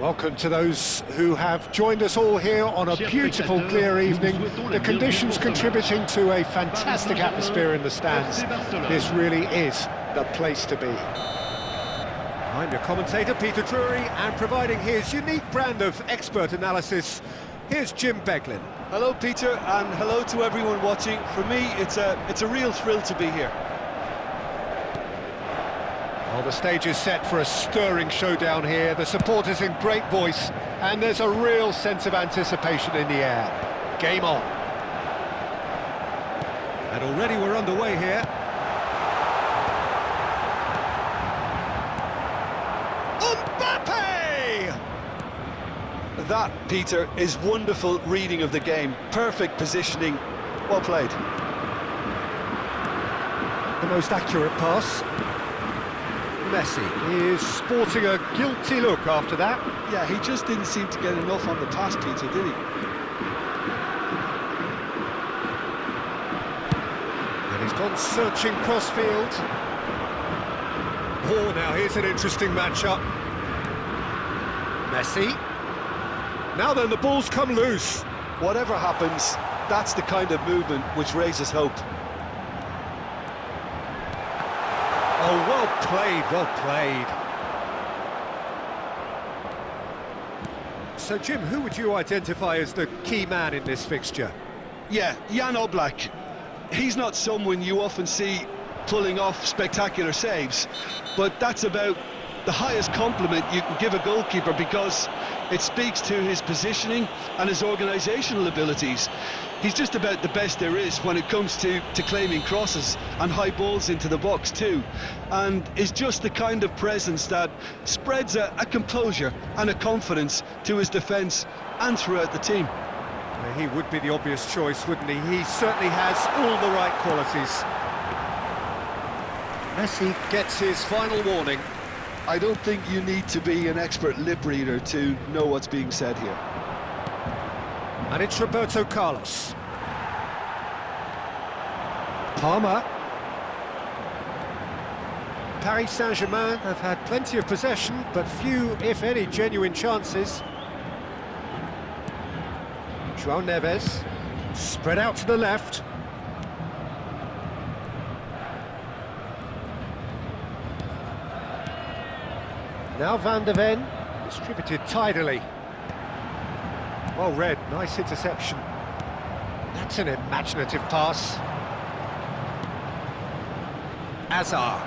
Welcome to those who have joined us all here on a beautiful, clear evening. The conditions contributing to a fantastic atmosphere in the stands. This really is the place to be. I'm your commentator, Peter Drury, and providing his unique brand of expert analysis, here's Jim Beglin. Hello, Peter, and hello to everyone watching. For me, it's a real thrill to be here. Well, the stage is set for a stirring showdown here. The supporters in great voice, and there's a real sense of anticipation in the air. Game on. And already we're underway here. Mbappe! That, Peter, is wonderful reading of the game. Perfect positioning. Well played. The most accurate pass. Messi is sporting a guilty look after that. Yeah, he just didn't seem to get enough on the pass, Peter, did he? And he's gone searching crossfield. Oh, now here's an interesting matchup. Messi. Now then, the ball's come loose. Whatever happens, that's the kind of movement which raises hope. Oh, well played, well played. So, Jim, who would you identify as the key man in this fixture? Yeah, Jan Oblak. He's not someone you often see pulling off spectacular saves, but that's about the highest compliment you can give a goalkeeper, because it speaks to his positioning and his organisational abilities. He's just about the best there is when it comes to claiming crosses and high balls into the box too, and is just the kind of presence that spreads a composure and a confidence to his defence and throughout the team. He would be the obvious choice, wouldn't he? He certainly has all the right qualities. Messi gets his final warning. I don't think you need to be an expert lip reader to know what's being said here. And it's Roberto Carlos. Palmer. Paris Saint-Germain have had plenty of possession, but few, if any, genuine chances. João Neves. Spread out to the left. Now Van der Ven, distributed tidily. Well read, nice interception. That's an imaginative pass. Azar.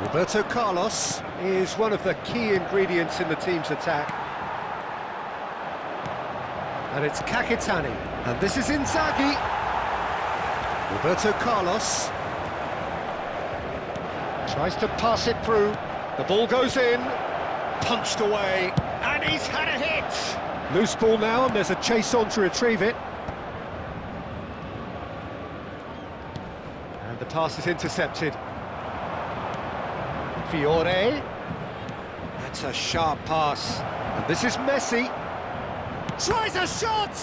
Roberto Carlos is one of the key ingredients in the team's attack. And it's Kakitani. And this is Inzaghi. Roberto Carlos tries to pass it through. The ball goes in, punched away, and he's had a hit! Loose ball now, and there's a chase on to retrieve it. And the pass is intercepted. Fiore. That's a sharp pass. And this is Messi. Tries a shot!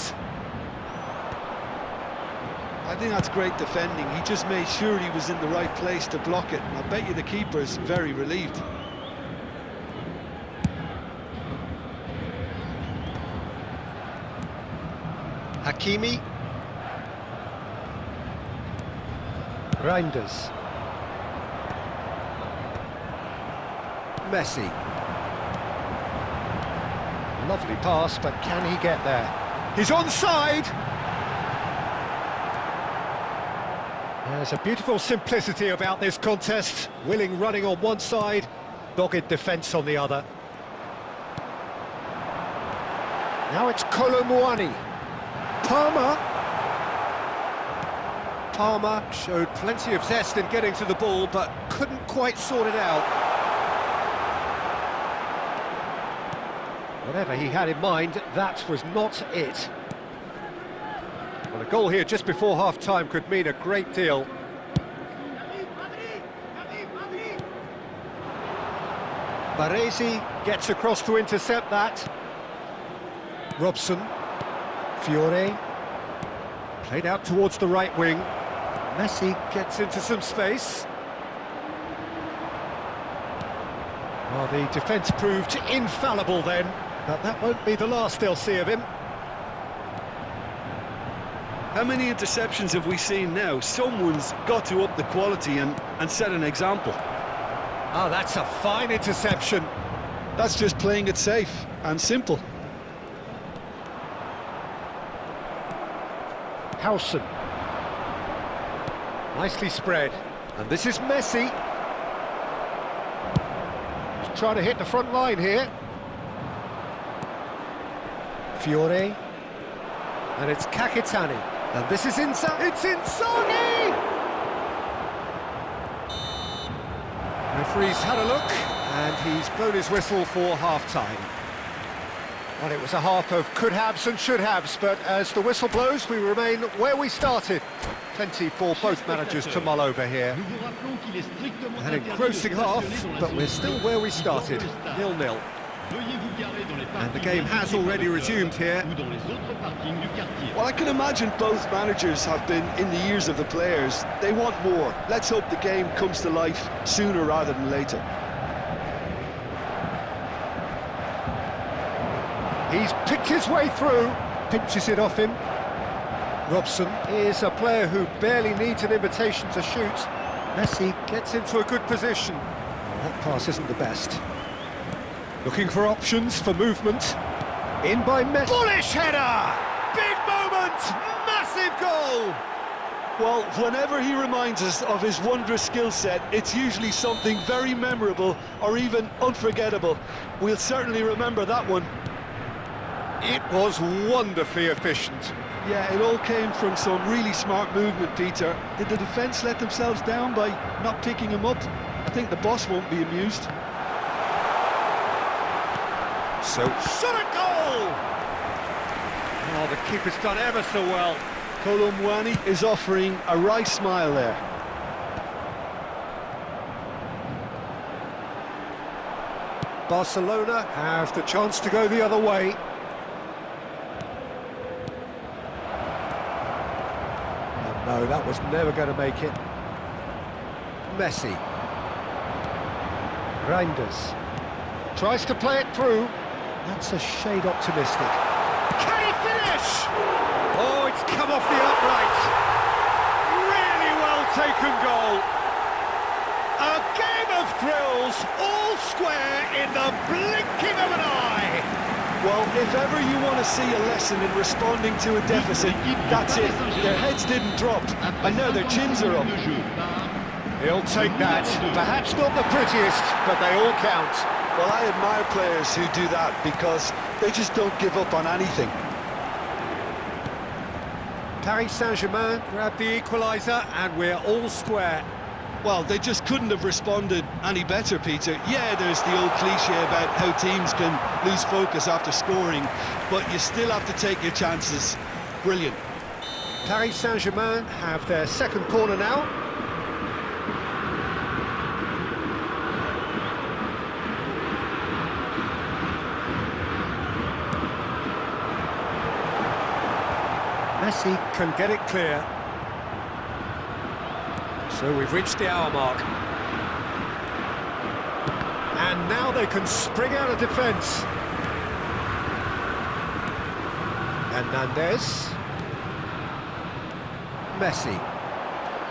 I think that's great defending. He just made sure he was in the right place to block it. And I bet you the keeper's very relieved. Hakimi. Reinders. Messi. Lovely pass, but can he get there? He's onside! There's a beautiful simplicity about this contest. Willing running on one side, dogged defence on the other. Now it's Kolomuani. Palmer showed plenty of zest in getting to the ball, but couldn't quite sort it out. Whatever he had in mind, that was not it. Well, a goal here just before half-time could mean a great deal. Baresi gets across to intercept that. Robson. Fiore. Played out towards the right wing. Messi gets into some space. Well, the defence proved infallible then. But that won't be the last they'll see of him. How many interceptions have we seen now? Someone's got to up the quality and set an example. Oh, that's a fine interception. That's just playing it safe and simple. Howson. Nicely spread. And this is Messi. He's trying to hit the front line here. Fiore. And it's Kakitani. And this is Inzaghi. It's Inzaghi! Referee's had a look, and he's blown his whistle for half-time. Well, it was a half of could-haves and should-haves, but as the whistle blows, we remain where we started. Plenty for both managers to mull over here. An engrossing half, but we're still where we started, 0-0. And the game has already resumed here. Well, I can imagine both managers have been in the ears of the players. They want more. Let's hope the game comes to life sooner rather than later. He's picked his way through, pinches it off him. Robson is a player who barely needs an invitation to shoot. Messi gets into a good position. That pass isn't the best. Looking for options for movement. In by Messi. Bullish header! Big moment! Massive goal! Well, whenever he reminds us of his wondrous skill set, it's usually something very memorable or even unforgettable. We'll certainly remember that one. It was wonderfully efficient. Yeah, it all came from some really smart movement, Peter. Did the defence let themselves down by not picking him up? I think the boss won't be amused. So, shot at goal! Oh, the keeper's done ever so well. Colomwani is offering a wry smile there. Barcelona have the chance to go the other way. And no, that was never going to make it. Messi. Reinders. Tries to play it through. That's a shade optimistic. Can he finish? Oh, it's come off the upright. Really well taken goal. A game of thrills, all square in the blinking of an eye. Well, if ever you want to see a lesson in responding to a deficit, that's it. Their heads didn't drop, and now their chins are up. He'll take that. Perhaps not the prettiest, but they all count. Well, I admire players who do that because they just don't give up on anything. Paris Saint-Germain grabbed the equaliser, and we're all square. Well, they just couldn't have responded any better, Peter. Yeah, there's the old cliche about how teams can lose focus after scoring, but you still have to take your chances. Brilliant. Paris Saint-Germain have their second corner now. Messi can get it clear. So we've reached the hour mark. And now they can spring out of defence. Hernandez. Messi.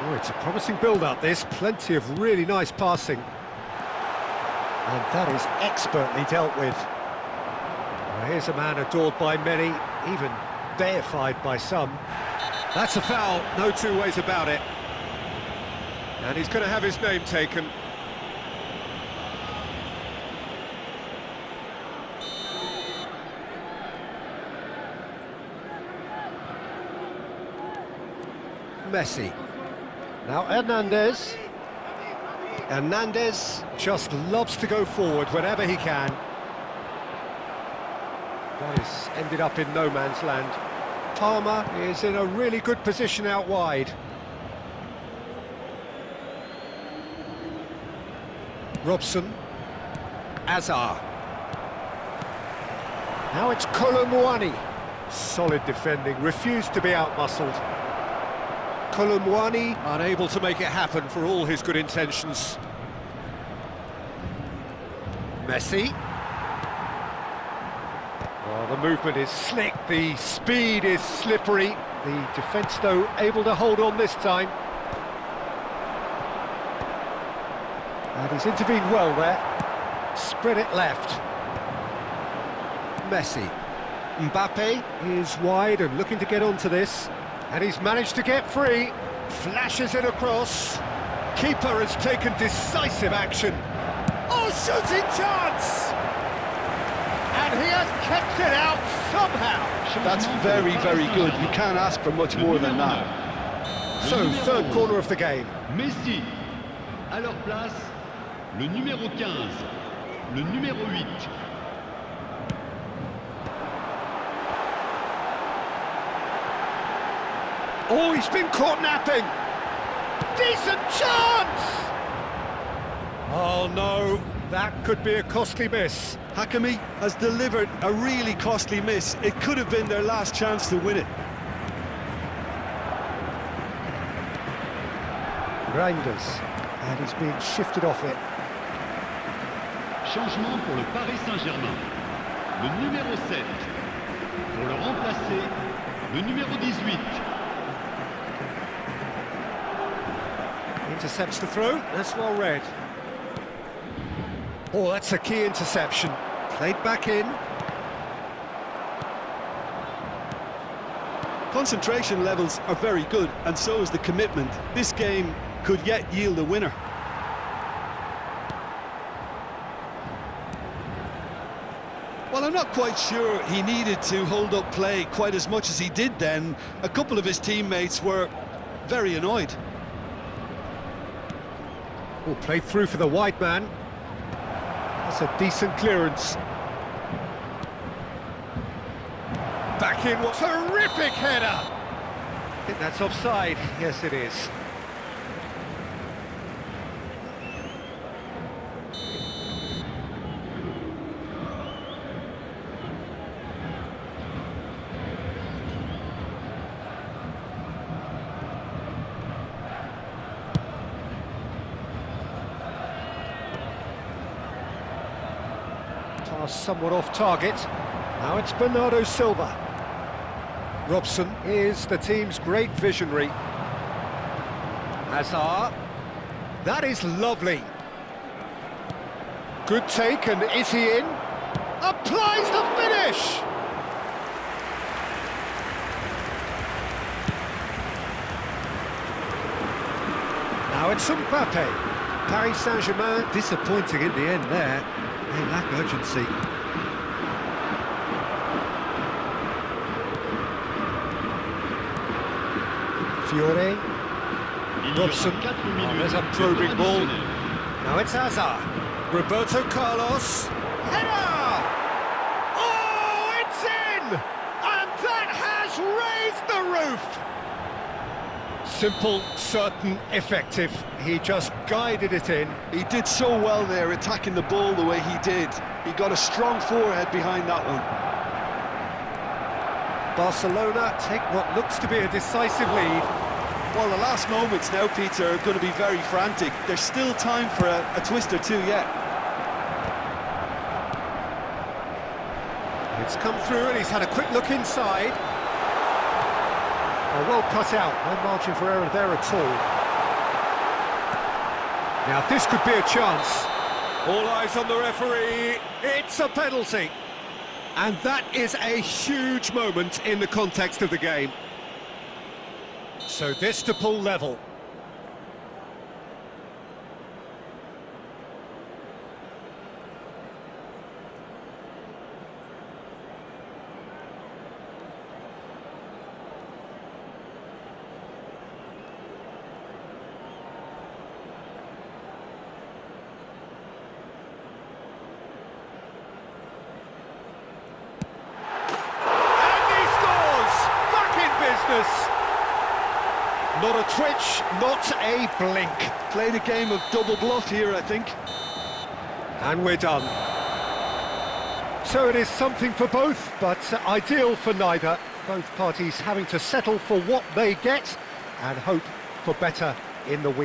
Oh, it's a promising build-up, this. Plenty of really nice passing. And that is expertly dealt with. Well, here's a man adored by many, even deified by some. That's a foul, no two ways about it. And he's going to have his name taken. Messi. Now Hernandez. Hernandez just loves to go forward whenever he can. That has ended up in no man's land. Palmer is in a really good position out wide. Robson. Azar. Now it's Colomwani. Solid defending, refused to be outmuscled. Colomwani unable to make it happen for all his good intentions. Messi. Oh, the movement is slick, the speed is slippery. The defence, though, able to hold on this time. And he's intervened well there. Spread it left. Messi. Mbappe is wide and looking to get onto this. And he's managed to get free. Flashes it across. Keeper has taken decisive action. Oh, shooting chance! And he has kept it out somehow. That's very, very good. You can't ask for much more than that. So, third corner of the game. Messi. À leur place, le numéro 15, le numéro 8. Oh, he's been caught napping. Decent chance! Oh no, that could be a costly miss. Hakimi has delivered a really costly miss. It could have been their last chance to win it. Reinders, and he's been shifted off it. Changement pour le Paris Saint-Germain. Le numéro 7. Pour le remplacer, le numéro 18. Intercepts the throw, that's well read. Oh, that's a key interception. Played back in. Concentration levels are very good, and so is the commitment. This game could yet yield a winner. Well, I'm not quite sure he needed to hold up play quite as much as he did then. A couple of his teammates were very annoyed. Oh, played through for the wide man. That's a decent clearance. Back in, what terrific header! I think that's offside. Yes, it is. Pass somewhat off target. Now it's Bernardo Silva. Robson is the team's great visionary. Hazard. That is lovely. Good take, and is he in? Applies the finish! Now it's Mbappe. Paris Saint-Germain disappointing in the end there. They lack urgency. Fiore. Robson. Oh, there's a probing ball. Now it's Hazard. Roberto Carlos. Header! Oh, it's in! And that has raised the roof! Simple, certain, effective. He just guided it in. He did so well there, attacking the ball the way he did. He got a strong forehead behind that one. Barcelona take what looks to be a decisive lead. Well, the last moments now, Peter, are going to be very frantic. There's still time for a twist or two yet. It's come through and he's had a quick look inside. Oh, well cut out, no margin for error there at all. Now this could be a chance. All eyes on the referee, it's a penalty. And that is a huge moment in the context of the game. So this to pull level. Not a twitch, not a blink. Played a game of double bluff here, I think. And we're done. So it is something for both, but ideal for neither. Both parties having to settle for what they get and hope for better in the week.